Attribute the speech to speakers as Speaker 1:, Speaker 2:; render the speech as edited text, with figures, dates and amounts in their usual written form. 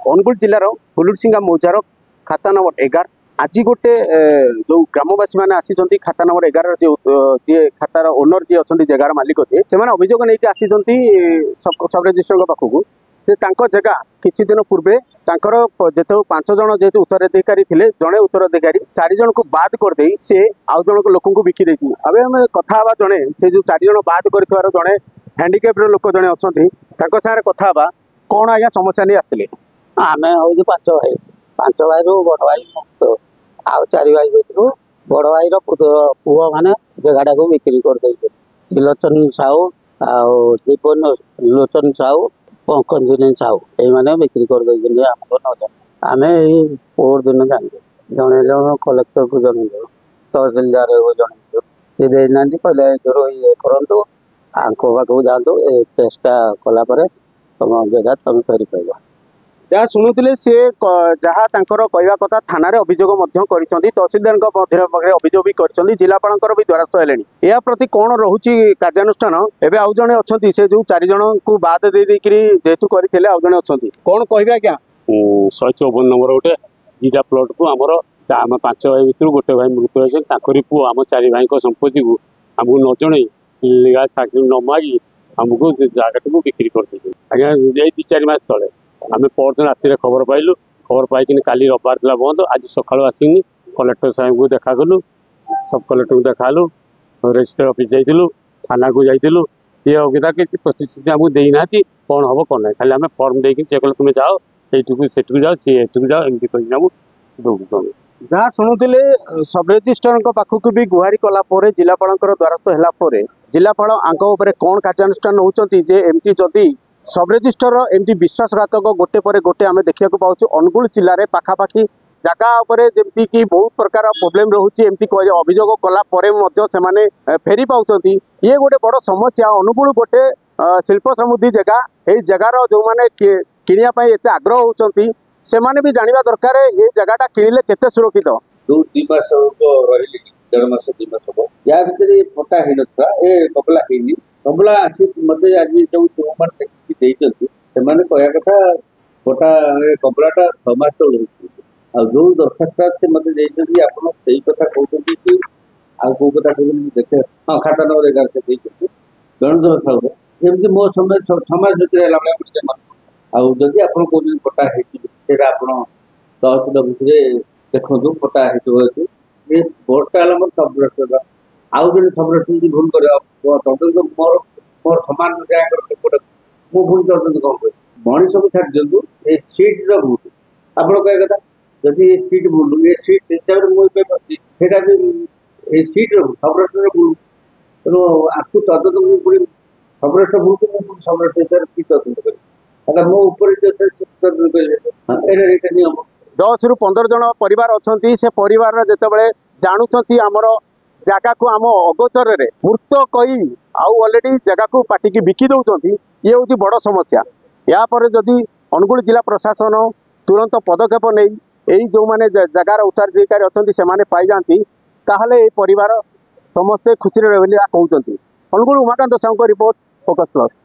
Speaker 1: ଅନୁଗୁଳ जिलार हुलुरसिंगा मौजार खाता नंबर 11 आज गोटे जो ग्रामवासी मैंने आसी खाता नंबर 11 जी खातार ओनर जी अच्छा जगार मालिक जी से अभियोग नहीं आसी सब रजिस्टर पाखक से जगह किसी दिन पूर्वे जो 5 जन जेहतु उत्तराधिकारी थे जड़े उत्तराधिकारी 4 जन को बाद करदे सी आउ जन लोक बिकी देती अबे आम कथा जड़े से जो 4 जन बाद कर जड़े हैंडिकेप्ड लोक जड़े अच्छा सागर कथा कौन आज्ञा समस्या नहीं आसते
Speaker 2: आम हूँ 5 भाई रू बड़ भाई मुक्त आउ 4 भाई भर बड़ भाई पुओ मैंने जगह को बिक्री कर त्रिलोचन साहू दीपन लोचन साहू पंकज साहू ये बिक्री कर आम पोर दिन जाने जन कलेक्टर को जन तहसिलदार को जन सी देना कहले ये करूँ आंको पाक जातु चेष्टा कलापर तुम जगह तुम फेरी पाइब
Speaker 1: जहाँ शुणुले सी जहाँ कहवा कथा थाना अभियोग तहसिलदार अभियोग भी कर जिलापाल भी द्वारस्थ है या प्रति कौन रोचे कार्यानुष्ठान एवं आउ जड़े अच्छा से जो 4 जन को बाद दे जेहेतु करते आउ जड़े अच्छा कौन कह क्या
Speaker 3: 154 नंबर गोटे 2टा प्लट को आम 5 भाई भर गोटे भाई मृत्यु होती पुओ आम 4 भाई संपत्ति को आमको न जन लीगल सर्टिफिकेट न मागी आमको जगह को बिक्री कर आज्ञा 2-4 मास तले आम परदिन राति खबर पाइलु खबर पाई काली रविवार था बंद आज सकाल आसिनी कलेक्टर साहब को देखा कलु सब कलेक्टर को देखा रजिस्टर ऑफिस जाइलु थाना को जाइलु सी अगिता किसी प्रतिश्रुति आमको देना कौन हम कौन ना खाली आम फर्म देकी चेक कल तुम जाओ से जाओ सी जाओ एमती कर दौड़
Speaker 1: जहाँ शुणुले सब रजिस्टर पाखक भी गुहारी कलापर जिलापाल द्वारस्थ है जिलापाल आंक कौन कार्यानुष्ठान होती एमती जदि सब रजिस्टर एमती विश्वासघातक गोटे पर गोटे आम देखा पाऊँ अनुगुल जिले में पाखापाखि जगह जमी कि बहुत प्रकार प्रोब्लेम रोचे एमती अभियोग कलापर से फेरी पाँच ये गोटे बड़ समस्या अनुगुल गोटे शिल्प समृद्धि जगह ये जगार जो मैंने किणवाई एत आग्रह होती से भी जानवा दरकार ये जगह किणिले केते सुरक्षित
Speaker 4: जो 2 मास रही 1.5 मास 2 मास हम या भर पट्टा हो ना ये कबला है कबला आसी मत आज जो मैंने कहवा कथा पट्टा कबलाटा 6 मास तले आ जो दरखास्त से मत आप कथा कहते कि आउ कौ कथा कहते देखे हाँ खाता नंबर 11 से गणेश साहू जमी मो समय 6 मास भर आदि आप पट्टा होता तहसिल अफिस देखो पट्टा हो ये बोर्डटा मोर सब रजिस्टर आउ जो सब रजिस्टर भूल कर मोर मोर सामान जगह मु भूल तदंत कौन कर मनीष को छाड़ दिंतु ये सीट्र भूल आप कह कथा जदि ये सीट भूल ये सीट हिसाब से मुझे भी सीट्र भूल सब रजिस्टर भूल तेणु आपको तदंत पड़े सब रजिस्टर भूल तो सब रजिस्टर हिसाब से तदंत कर मो नियम
Speaker 1: 10 ରୁ 15 जन परिवार अच्छा से परिवार जिते जानुंट आमर जगह को आम अगोचर मूर्त कई आउ अलरेडी जगह को पाटिकी बिकी दौरान ये हूँ बड़ समस्या या जदि अनुगुल जिला प्रशासन तुरंत पदक्षेप नहीं यही जो मैंने जगार उत्तराधिकारी अच्छा से पाई जाती ताहले परिवार समस्ते खुशी रहे कहते Anugul Umakant Sahu report focus plus.